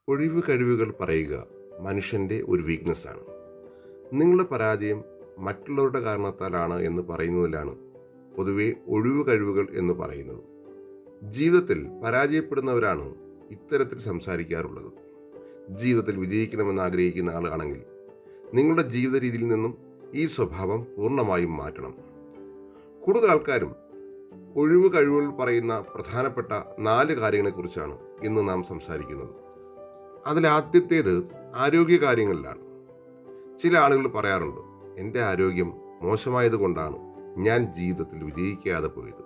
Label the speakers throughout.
Speaker 1: ഒഴിവ് കഴിവുകൾ പറയുക മനുഷ്യൻ്റെ ഒരു വീക്ക്നെസ് ആണ്. നിങ്ങളുടെ പരാജയം മറ്റുള്ളവരുടെ കാരണത്താലാണ് എന്ന് പറയുന്നതിലാണ് പൊതുവെ ഒഴിവ് കഴിവുകൾ എന്ന് പറയുന്നത്. ജീവിതത്തിൽ പരാജയപ്പെടുന്നവരാണ് ഇത്തരത്തിൽ സംസാരിക്കാറുള്ളത്. ജീവിതത്തിൽ വിജയിക്കണമെന്ന് ആഗ്രഹിക്കുന്ന ആളാണെങ്കിൽ നിങ്ങളുടെ ജീവിത രീതിയിൽ നിന്നും ഈ സ്വഭാവം പൂർണ്ണമായും മാറ്റണം. കൂടുതൽ ആൾക്കാരും ഒഴിവ് കഴിവുകൾ പറയുന്ന പ്രധാനപ്പെട്ട 4 കാര്യങ്ങളെക്കുറിച്ചാണ് ഇന്ന് നാം സംസാരിക്കുന്നത്. അതിലാദ്യത്തേത് ആരോഗ്യകാര്യങ്ങളിലാണ്. ചില ആളുകൾ പറയാറുണ്ട്, എൻ്റെ ആരോഗ്യം മോശമായതുകൊണ്ടാണ് ഞാൻ ജീവിതത്തിൽ വിജയിക്കാതെ പോയത്.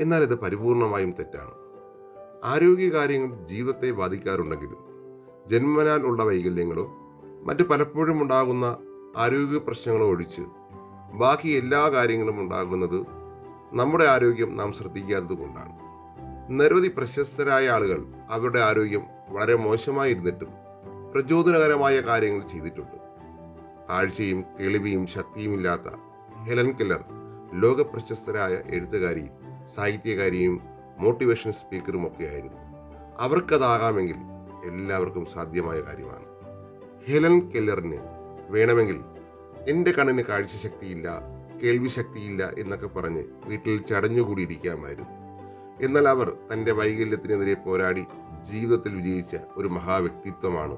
Speaker 1: എന്നാൽ ഇത് പരിപൂർണമായും തെറ്റാണ്. ആരോഗ്യകാര്യങ്ങൾ ജീവിതത്തെ ബാധിക്കാറുണ്ടെങ്കിലും ജന്മനാൽ ഉള്ള വൈകല്യങ്ങളോ മറ്റ് പലപ്പോഴും ഉണ്ടാകുന്ന ആരോഗ്യ പ്രശ്നങ്ങളോ ഒഴിച്ച് ബാക്കി എല്ലാ കാര്യങ്ങളും ഉണ്ടാകുന്നത് നമ്മുടെ ആരോഗ്യം നാം ശ്രദ്ധിക്കാത്തത് കൊണ്ടാണ്. നിരവധി പ്രശസ്തരായ ആളുകൾ അവരുടെ ആരോഗ്യം വളരെ മോശമായിരുന്നിട്ടും പ്രചോദനകരമായ കാര്യങ്ങൾ ചെയ്തിട്ടുണ്ട്. കാഴ്ചയും കേൾവിയും ശക്തിയുമില്ലാത്ത ഹെലൻ കെല്ലർ ലോക പ്രശസ്തരായ എഴുത്തുകാരിയും സാഹിത്യകാരിയും മോട്ടിവേഷൻ സ്പീക്കറും ഒക്കെയായിരുന്നു. അവർക്കതാകാമെങ്കിൽ എല്ലാവർക്കും സാധ്യമായ കാര്യമാണ്. ഹെലൻ കെല്ലറിന് വേണമെങ്കിൽ എൻ്റെ കണ്ണിന് കാഴ്ചശക്തിയില്ല, കേൾവി ശക്തിയില്ല എന്നൊക്കെ പറഞ്ഞ് വീട്ടിൽ ചടഞ്ഞുകൂടിയിരിക്കാമായിരുന്നു. എന്നാൽ അവർ തൻ്റെ വൈകല്യത്തിനെതിരെ പോരാടി ജീവിതത്തിൽ വിജയിച്ച ഒരു മഹാവ്യക്തിത്വമാണ്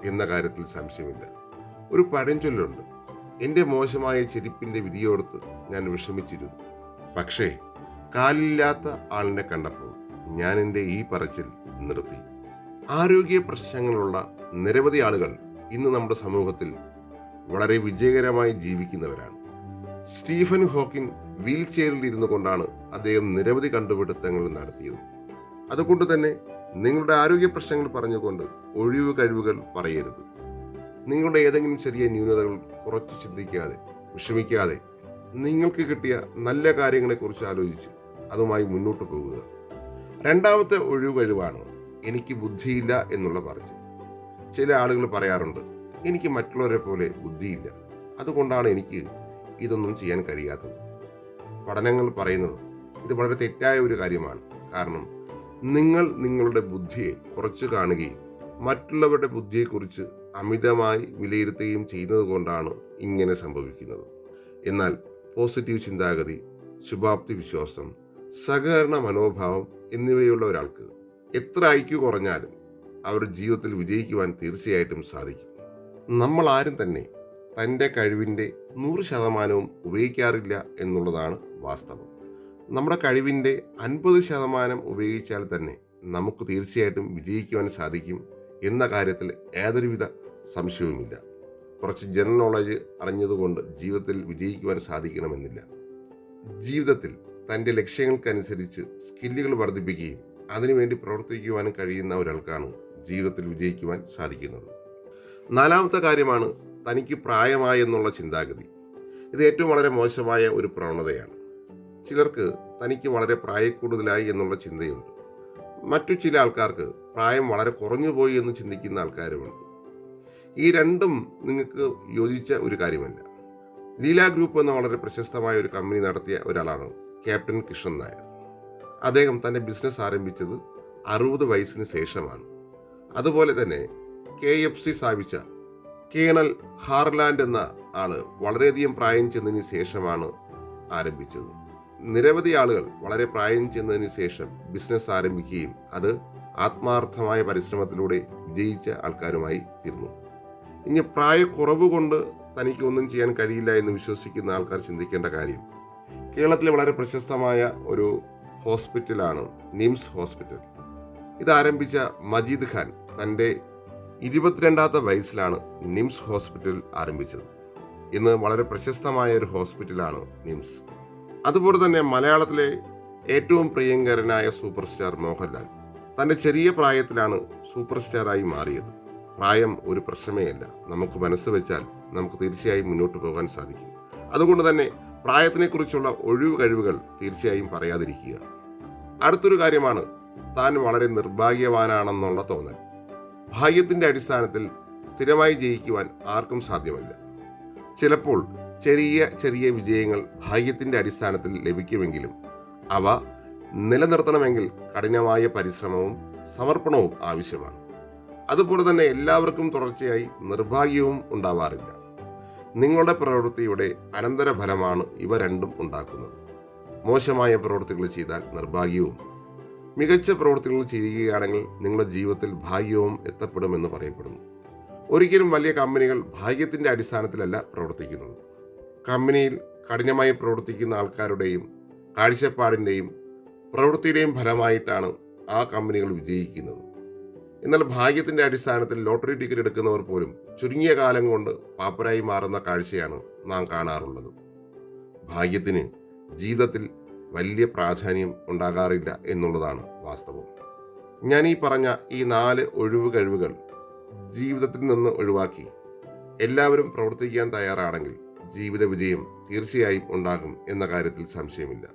Speaker 1: എന്ന കാര്യത്തിൽ സംശയമില്ല. ഒരു പഴഞ്ചൊല്ലുണ്ട്, എൻ്റെ മോശമായ ചെരുപ്പിൻ്റെ വിധിയോർത്ത് ഞാൻ വിഷമിച്ചിരുന്നു, പക്ഷേ കാലില്ലാത്ത ആളിനെ കണ്ടപ്പോൾ ഞാൻ എൻ്റെ ഈ പറച്ചിൽ നിർത്തി. ആരോഗ്യ പ്രശ്നങ്ങളുള്ള നിരവധി ആളുകൾ ഇന്ന് നമ്മുടെ സമൂഹത്തിൽ വളരെ വിജയകരമായി ജീവിക്കുന്നവരാണ്. സ്റ്റീഫൻ ഹോക്കിൻ വീൽ ചെയറിൽ ഇരുന്നു കൊണ്ടാണ് അദ്ദേഹം നിരവധി കണ്ടുപിടുത്തങ്ങൾ നടത്തിയത്. അതുകൊണ്ട് തന്നെ നിങ്ങളുടെ ആരോഗ്യ പ്രശ്നങ്ങൾ പറഞ്ഞുകൊണ്ട് ഒഴിവ് കഴിവുകൾ പറയരുത്. നിങ്ങളുടെ ഏതെങ്കിലും ചെറിയ ന്യൂനതകൾ കുറച്ച് ചിന്തിക്കാതെ വിഷമിക്കാതെ നിങ്ങൾക്ക് കിട്ടിയ നല്ല കാര്യങ്ങളെക്കുറിച്ച് ആലോചിച്ച് അതുമായി മുന്നോട്ട് പോകുക. രണ്ടാമത്തെ ഒഴിവ് കഴിവാണ് എനിക്ക് ബുദ്ധിയില്ല എന്നുള്ള പറച്ചിൽ. ചില ആളുകൾ പറയാറുണ്ട്, എനിക്ക് മറ്റുള്ളവരെ പോലെ ബുദ്ധിയില്ല, അതുകൊണ്ടാണ് എനിക്ക് ഇതൊന്നും ചെയ്യാൻ കഴിയാത്തത്. പഠനങ്ങൾ പറയുന്നത് ഇത് വളരെ തെറ്റായ ഒരു കാര്യമാണ്. കാരണം നിങ്ങൾ നിങ്ങളുടെ ബുദ്ധിയെ കുറച്ച് കാണുകയും മറ്റുള്ളവരുടെ ബുദ്ധിയെക്കുറിച്ച് അമിതമായി വിലയിരുത്തുകയും ചെയ്യുന്നത് കൊണ്ടാണ് ഇങ്ങനെ സംഭവിക്കുന്നത്. എന്നാൽ പോസിറ്റീവ് ചിന്താഗതി, ശുഭാപ്തി വിശ്വാസം, സഹകരണ മനോഭാവം എന്നിവയുള്ള ഒരാൾക്ക് എത്ര ഐക്യു കുറഞ്ഞാലും അവർ ജീവിതത്തിൽ വിജയിക്കുവാൻ തീർച്ചയായിട്ടും സാധിക്കും. നമ്മൾ ആരും തന്നെ തൻ്റെ കഴിവിൻ്റെ 100% ഉപയോഗിക്കാറില്ല എന്നുള്ളതാണ് വാസ്തവം. നമ്മുടെ കഴിവിൻ്റെ 50% ഉപയോഗിച്ചാൽ തന്നെ നമുക്ക് തീർച്ചയായിട്ടും വിജയിക്കുവാൻ സാധിക്കും എന്ന കാര്യത്തിൽ യാതൊരുവിധ സംശയവുമില്ല. കുറച്ച് ജനറൽ നോളജ് അറിഞ്ഞതുകൊണ്ട് ജീവിതത്തിൽ വിജയിക്കുവാൻ സാധിക്കണമെന്നില്ല. ജീവിതത്തിൽ തൻ്റെ ലക്ഷ്യങ്ങൾക്കനുസരിച്ച് സ്കില്ലുകൾ വർദ്ധിപ്പിക്കുകയും അതിനുവേണ്ടി പ്രവർത്തിക്കുവാനും കഴിയുന്ന ഒരാൾക്കാണ് ജീവിതത്തിൽ വിജയിക്കുവാൻ സാധിക്കുന്നത്. നാലാമത്തെ കാര്യമാണ് തനിക്ക് പ്രായമായി എന്നുള്ള ചിന്താഗതി. ഇത് ഏറ്റവും വളരെ മോശമായ ഒരു പ്രവണതയാണ്. ചിലർക്ക് തനിക്ക് വളരെ പ്രായക്കൂടുതലായി എന്നുള്ള ചിന്തയുണ്ട്. മറ്റു ചില ആൾക്കാർക്ക് പ്രായം വളരെ കുറഞ്ഞുപോയി എന്ന് ചിന്തിക്കുന്ന ആൾക്കാരുമുണ്ട്. ഈ രണ്ടും നിങ്ങൾക്ക് യോജിച്ച ഒരു കാര്യമല്ല. ലീല ഗ്രൂപ്പ് എന്ന വളരെ പ്രശസ്തമായ ഒരു കമ്പനി നടത്തിയ ഒരാളാണ് ക്യാപ്റ്റൻ കൃഷ്ണൻ നായർ. അദ്ദേഹം തൻ്റെ ബിസിനസ് ആരംഭിച്ചത് 60 വയസ്സിന് ശേഷമാണ്. അതുപോലെ തന്നെ KFC സ്ഥാപിച്ച കേണൽ ഹാർലാൻഡ് എന്ന ആള് വളരെയധികം പ്രായം ചെന്നതിന് ശേഷമാണ് ആരംഭിച്ചത്. നിരവധി ആളുകൾ വളരെ പ്രായം ചെന്നതിന് ശേഷം ബിസിനസ് ആരംഭിക്കുകയും അത് ആത്മാർത്ഥമായ പരിശ്രമത്തിലൂടെ വിജയിച്ച ആൾക്കാരുമായി തീർന്നു. ഇനി പ്രായക്കുറവ് കൊണ്ട് തനിക്ക് ഒന്നും ചെയ്യാൻ കഴിയില്ല എന്ന് വിശ്വസിക്കുന്ന ആൾക്കാർ ചിന്തിക്കേണ്ട കാര്യം, കേരളത്തിലെ വളരെ പ്രശസ്തമായ ഒരു ഹോസ്പിറ്റലാണ് നിംസ് ഹോസ്പിറ്റൽ. ഇത് ആരംഭിച്ച മജീദ് ഖാൻ തൻ്റെ 22ാമത്തെ വയസ്സിലാണ് നിംസ് ഹോസ്പിറ്റൽ ആരംഭിച്ചത്. ഇന്ന് വളരെ പ്രശസ്തമായ ഒരു ഹോസ്പിറ്റലാണ് നിംസ്. അതുപോലെ തന്നെ മലയാളത്തിലെ ഏറ്റവും പ്രിയങ്കരനായ സൂപ്പർ സ്റ്റാർ മോഹൻലാൽ തൻ്റെ ചെറിയ പ്രായത്തിലാണ് സൂപ്പർ സ്റ്റാറായി മാറിയത്. പ്രായം ഒരു പ്രശ്നമേ അല്ല. നമുക്ക് മനസ്സ് വെച്ചാൽ നമുക്ക് തീർച്ചയായും മുന്നോട്ട് പോകാൻ സാധിക്കും. അതുകൊണ്ട് തന്നെ പ്രായത്തിനെക്കുറിച്ചുള്ള ഒഴിവ് കഴിവുകൾ തീർച്ചയായും പറയാതിരിക്കുക. അടുത്തൊരു കാര്യമാണ് താൻ വളരെ നിർഭാഗ്യവാനാണെന്നുള്ള തോന്നൽ. ഭാഗ്യത്തിൻ്റെ അടിസ്ഥാനത്തിൽ സ്ഥിരമായി ജയിക്കുവാൻ ആർക്കും സാധ്യമല്ല. ചിലപ്പോൾ ചെറിയ ചെറിയ വിജയങ്ങൾ ഭാഗ്യത്തിൻ്റെ അടിസ്ഥാനത്തിൽ ലഭിക്കുമെങ്കിലും അവ നിലനിർത്തണമെങ്കിൽ കഠിനമായ പരിശ്രമവും സമർപ്പണവും ആവശ്യമാണ്. അതുപോലെ തന്നെ എല്ലാവർക്കും തുടർച്ചയായി നിർഭാഗ്യവും ഉണ്ടാവാറില്ല. നിങ്ങളുടെ പ്രവൃത്തിയുടെ അനന്തരഫലമാണ് ഇവ രണ്ടും ഉണ്ടാക്കുന്നത്. മോശമായ പ്രവൃത്തികൾ ചെയ്താൽ നിർഭാഗ്യവും, മികച്ച പ്രവൃത്തികൾ ചെയ്യുകയാണെങ്കിൽ നിങ്ങളുടെ ജീവിതത്തിൽ ഭാഗ്യവും എത്തപ്പെടുമെന്ന് പറയപ്പെടുന്നു. ഒരിക്കലും വലിയ കമ്പനികൾ ഭാഗ്യത്തിൻ്റെ അടിസ്ഥാനത്തിലല്ല പ്രവർത്തിക്കുന്നത്. കമ്പനിയിൽ കഠിനമായി പ്രവർത്തിക്കുന്ന ആൾക്കാരുടെയും കാഴ്ചപ്പാടിൻ്റെയും പ്രവൃത്തിയുടെയും ഫലമായിട്ടാണ് ആ കമ്പനികൾ വിജയിക്കുന്നത്. എന്നാൽ ഭാഗ്യത്തിൻ്റെ അടിസ്ഥാനത്തിൽ ലോട്ടറി ടിക്കറ്റ് എടുക്കുന്നവർ പോലും ചുരുങ്ങിയ കാലം കൊണ്ട് പാപ്പരായി മാറുന്ന കാഴ്ചയാണ് നാം കാണാറുള്ളത്. ഭാഗ്യത്തിന് ജീവിതത്തിൽ വലിയ പ്രാധാന്യം ഉണ്ടാകാറില്ല എന്നുള്ളതാണ് വാസ്തവം. ഞാൻ ഈ പറഞ്ഞ ഈ 4 ഒഴിവ് കഴിവുകൾ ജീവിതത്തിൽ നിന്ന് ഒഴിവാക്കി എല്ലാവരും പ്രവർത്തിക്കാൻ തയ്യാറാണെങ്കിൽ ജീവിത വിജയം തീർച്ചയായും ഉണ്ടാകും എന്ന കാര്യത്തിൽ സംശയമില്ല.